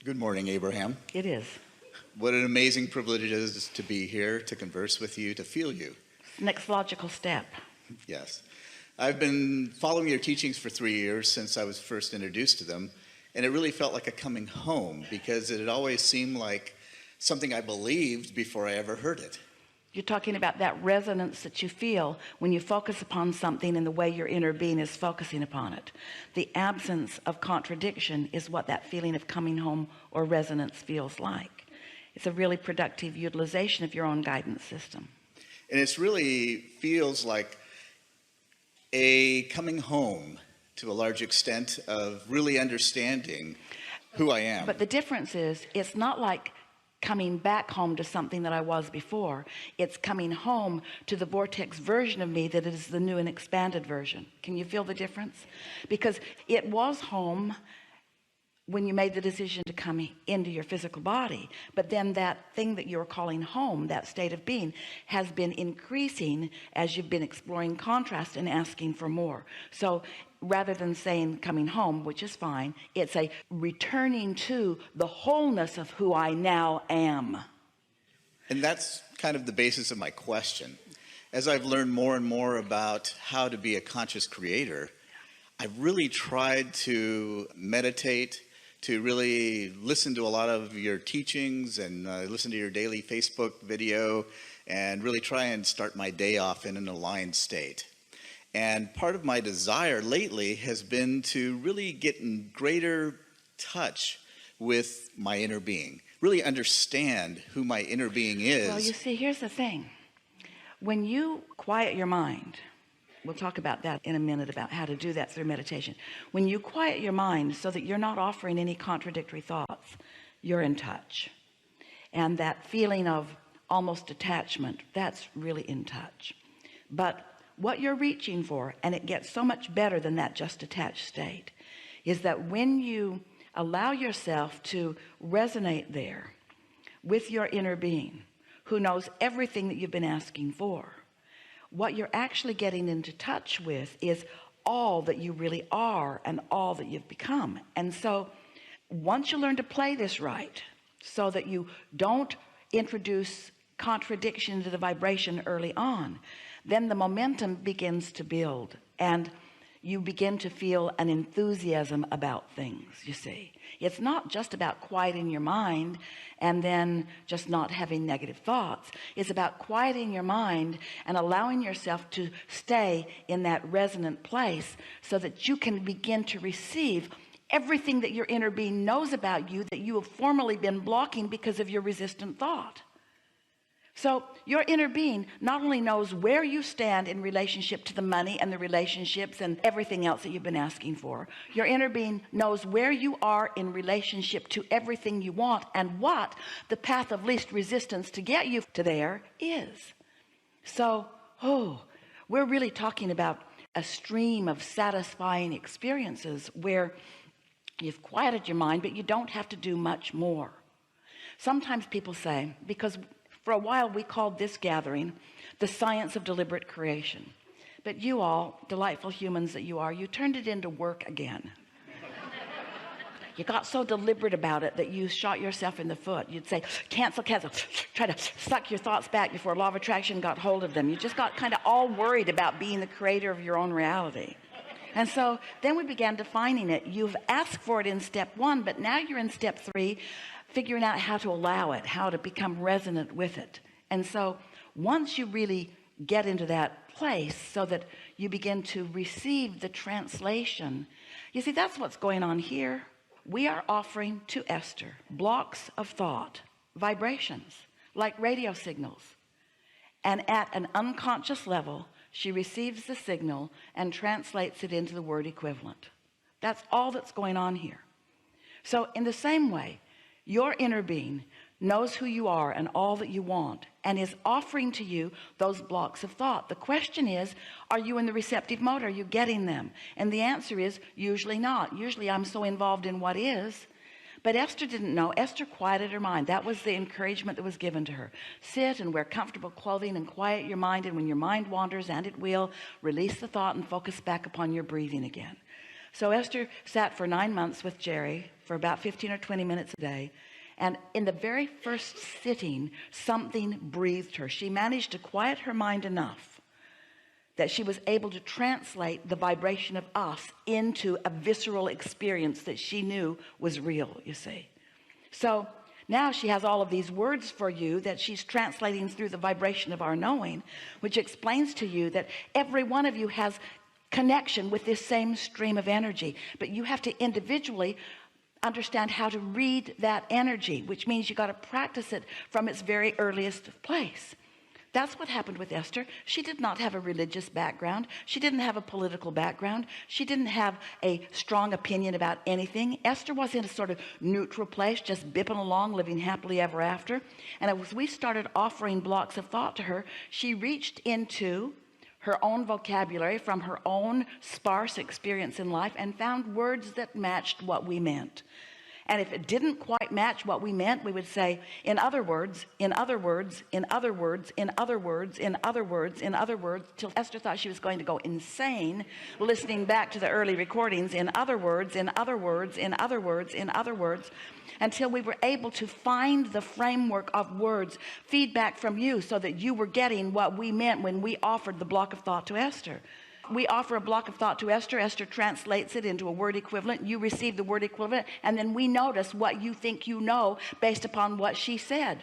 Good morning, Abraham. It is. What an amazing privilege it is to be here, to converse with you, to feel you. Next logical step. Yes. I've been following your teachings for 3 years since I was first introduced to them, and it really felt like a coming home because it had always seemed like something I believed before I ever heard it. You're talking about that resonance that you feel when you focus upon something in the way your inner being is focusing upon it. The absence of contradiction is what that feeling of coming home or resonance feels like. It's a really productive utilization of your own guidance system. And it really feels like a coming home to a large extent of really understanding who I am. But the difference is, it's not like coming back home to something that I was before. It's coming home to the vortex version of me that is the new and expanded version. Can you feel the difference? Because it was home when you made the decision to come into your physical body, but then that thing that you're calling home, that state of being, has been increasing as you've been exploring contrast and asking for more. So rather than saying coming home, which is fine, it's a returning to the wholeness of who I now am. And that's kind of the basis of my question. As I've learned more and more about how to be a conscious creator, I've really tried to meditate, to really listen to a lot of your teachings and listen to your daily Facebook video and really try and start my day off in an aligned state. And part of my desire lately has been to really get in greater touch with my inner being, really understand who my inner being is. Well, you see, here's the thing. When you quiet your mind, we'll talk about that in a minute, about how to do that through meditation. When you quiet your mind so that you're not offering any contradictory thoughts, you're in touch. And that feeling of almost detachment, that's really in touch. But what you're reaching for, and it gets so much better than that just detached state, is that when you allow yourself to resonate there with your inner being, who knows everything that you've been asking for, what you're actually getting into touch with is all that you really are and all that you've become. And so once you learn to play this right, so that you don't introduce contradiction to the vibration early on, then the momentum begins to build and you begin to feel an enthusiasm about things. You see, it's not just about quieting your mind and then just not having negative thoughts. It's about quieting your mind and allowing yourself to stay in that resonant place so that you can begin to receive everything that your inner being knows about you that you have formerly been blocking because of your resistant thought. So your inner being not only knows where you stand in relationship to the money and the relationships and everything else that you've been asking for, your inner being knows where you are in relationship to everything you want and what the path of least resistance to get you to there is. So, we're really talking about a stream of satisfying experiences where you've quieted your mind, but you don't have to do much more. Sometimes people say, because for a while we called this gathering the science of deliberate creation, but you all, delightful humans that you are, you turned it into work again. You got so deliberate about it that you shot yourself in the foot. You'd say cancel, try to suck your thoughts back before law of attraction got hold of them. You just got kind of all worried about being the creator of your own reality. And so then we began defining it. You've asked for it in step 1, but now you're in step 3, figuring out how to allow it, how to become resonant with it. And so once you really get into that place so that you begin to receive the translation, you see, that's what's going on here. We are offering to Esther blocks of thought, vibrations like radio signals, and at an unconscious level she receives the signal and translates it into the word equivalent. That's all that's going on here. So in the same way, your inner being knows who you are and all that you want and is offering to you those blocks of thought. The question is, are you in the receptive mode? Are you getting them? And the answer is usually not. Usually I'm so involved in what is. But Esther didn't know. Esther quieted her mind. That was the encouragement that was given to her. Sit and wear comfortable clothing and quiet your mind, and when your mind wanders, and it will, release the thought and focus back upon your breathing again. So Esther sat for 9 months with Jerry for about 15 or 20 minutes a day. And in the very first sitting, something breathed her. She managed to quiet her mind enough that she was able to translate the vibration of us into a visceral experience that she knew was real, you see. So now she has all of these words for you that she's translating through the vibration of our knowing, which explains to you that every one of you has connection with this same stream of energy, but you have to individually understand how to read that energy, which means you got to practice it from its very earliest place. That's what happened with Esther. She did not have a religious background. She didn't have a political background. She didn't have a strong opinion about anything. Esther was in a sort of neutral place, just bipping along, living happily ever after. And as we started offering blocks of thought to her, she reached into her own vocabulary from her own sparse experience in life and found words that matched what we meant. And if it didn't quite match what we meant, we would say, in other words, in other words, in other words, in other words, in other words, in other words, till Esther thought she was going to go insane listening back to the early recordings, in other words, in other words, in other words, in other words, until we were able to find the framework of words, feedback from you, so that you were getting what we meant when we offered the block of thought to Esther. We offer a block of thought to Esther. Esther translates it into a word equivalent. You receive the word equivalent, and then we notice what you think you know based upon what she said.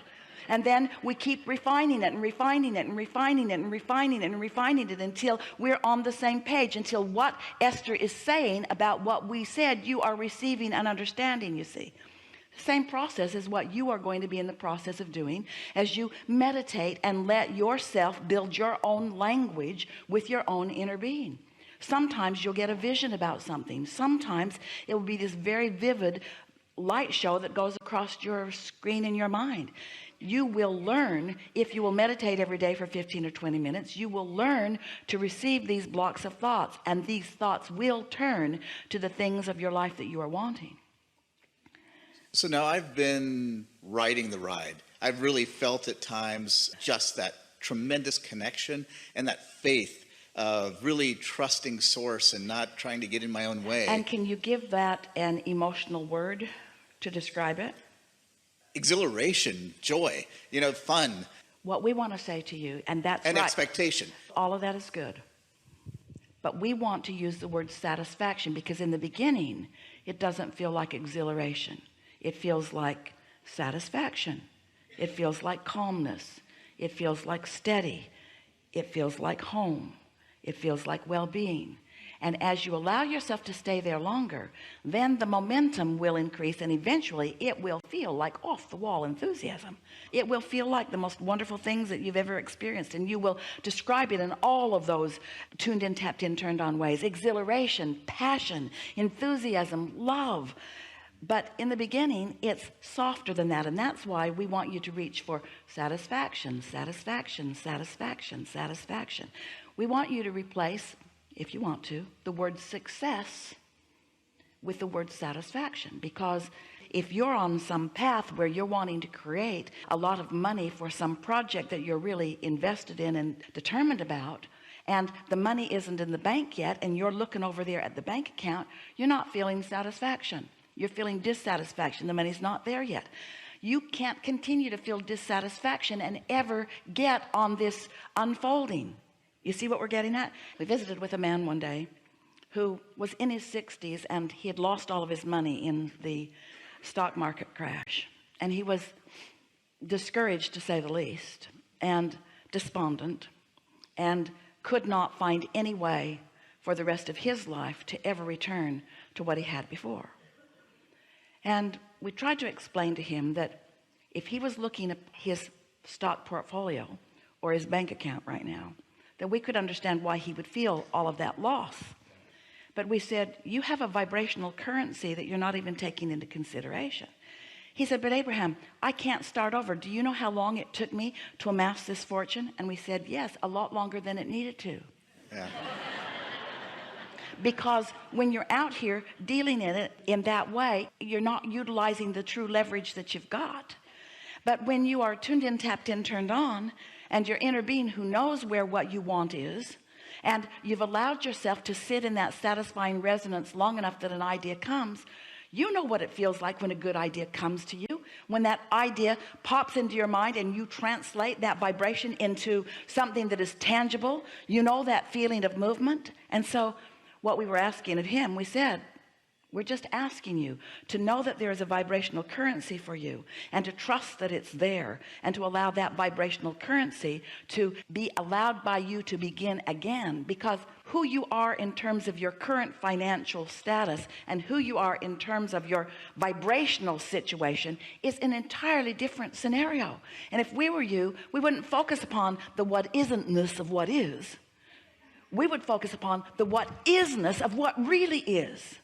And then we keep refining it and refining it and refining it and refining it and refining it until we're on the same page, until what Esther is saying about what we said, you are receiving and understanding, you see. Same process is what you are going to be in the process of doing as you meditate and let yourself build your own language with your own inner being. Sometimes you'll get a vision about something. Sometimes it will be this very vivid light show that goes across your screen in your mind. You will learn, if you will meditate every day for 15 or 20 minutes, you will learn to receive these blocks of thoughts, and these thoughts will turn to the things of your life that you are wanting. So now I've been riding the ride. I've really felt at times just that tremendous connection and that faith of really trusting source and not trying to get in my own way. And can you give that an emotional word to describe it? Exhilaration, joy, fun. What we want to say to you, and that's and right. expectation. All of that is good. But we want to use the word satisfaction, because in the beginning, it doesn't feel like exhilaration. It feels like satisfaction. It feels like calmness. It feels like steady. It feels like home. It feels like well-being. And as you allow yourself to stay there longer, then the momentum will increase, and eventually it will feel like off-the-wall enthusiasm. It will feel like the most wonderful things that you've ever experienced, and you will describe it in all of those tuned in, tapped in, turned on ways. Exhilaration, passion, enthusiasm, love. But in the beginning, it's softer than that. And that's why we want you to reach for satisfaction, satisfaction, satisfaction, satisfaction. We want you to replace, if you want to, the word success with the word satisfaction. Because if you're on some path where you're wanting to create a lot of money for some project that you're really invested in and determined about, and the money isn't in the bank yet, and you're looking over there at the bank account, you're not feeling satisfaction. You're feeling dissatisfaction. The money's not there yet. You can't continue to feel dissatisfaction and ever get on this unfolding. You see what we're getting at? We visited with a man one day who was in his 60s, and he had lost all of his money in the stock market crash. And he was discouraged, to say the least, and despondent, and could not find any way for the rest of his life to ever return to what he had before. And we tried to explain to him that if he was looking at his stock portfolio or his bank account right now, that we could understand why he would feel all of that loss. But we said, you have a vibrational currency that you're not even taking into consideration. He said, but Abraham, I can't start over. Do you know how long it took me to amass this fortune? And we said, yes, a lot longer than it needed to. Yeah. Because when you're out here dealing in it in that way, you're not utilizing the true leverage that you've got. But when you are tuned in, tapped in, turned on, and your inner being who knows where what you want is, and you've allowed yourself to sit in that satisfying resonance long enough that an idea comes, you know what it feels like when a good idea comes to you, when that idea pops into your mind and you translate that vibration into something that is tangible. You know that feeling of movement. And so what we were asking of him, we said, we're just asking you to know that there is a vibrational currency for you, and to trust that it's there, and to allow that vibrational currency to be allowed by you to begin again, because who you are in terms of your current financial status and who you are in terms of your vibrational situation is an entirely different scenario. And if we were you, we wouldn't focus upon the what isn't-ness of what is. We would focus upon the what is-ness of what really is.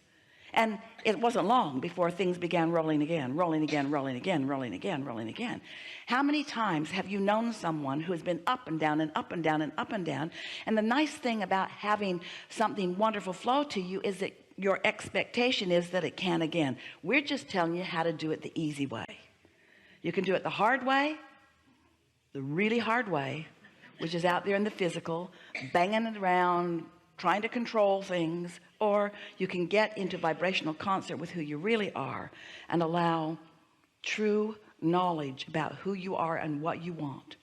And it wasn't long before things began rolling again, rolling again, rolling again, rolling again, rolling again. How many times have you known someone who has been up and down and up and down and up and down? And the nice thing about having something wonderful flow to you is that your expectation is that it can again. We're just telling you how to do it the easy way. You can do it the hard way, the really hard way, which is out there in the physical, banging it around, trying to control things, or you can get into vibrational concert with who you really are and allow true knowledge about who you are and what you want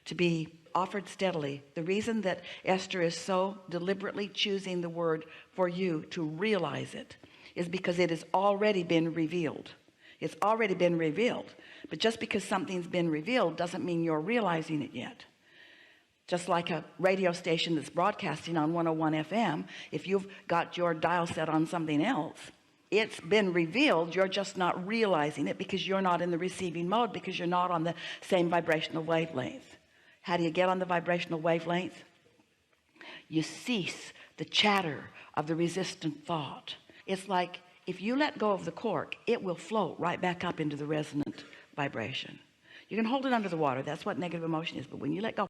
to be offered steadily. The reason that Esther is so deliberately choosing the word for you to realize it is because it has already been revealed. It's already been revealed. But just because something's been revealed doesn't mean you're realizing it yet. Just like a radio station that's broadcasting on 101 FM, if you've got your dial set on something else, it's been revealed. You're just not realizing it because you're not in the receiving mode, because you're not on the same vibrational wavelength. How do you get on the vibrational wavelength? You cease the chatter of the resistant thought. It's like if you let go of the cork, it will float right back up into the resonant vibration. You can hold it under the water. That's what negative emotion is. But when you let go,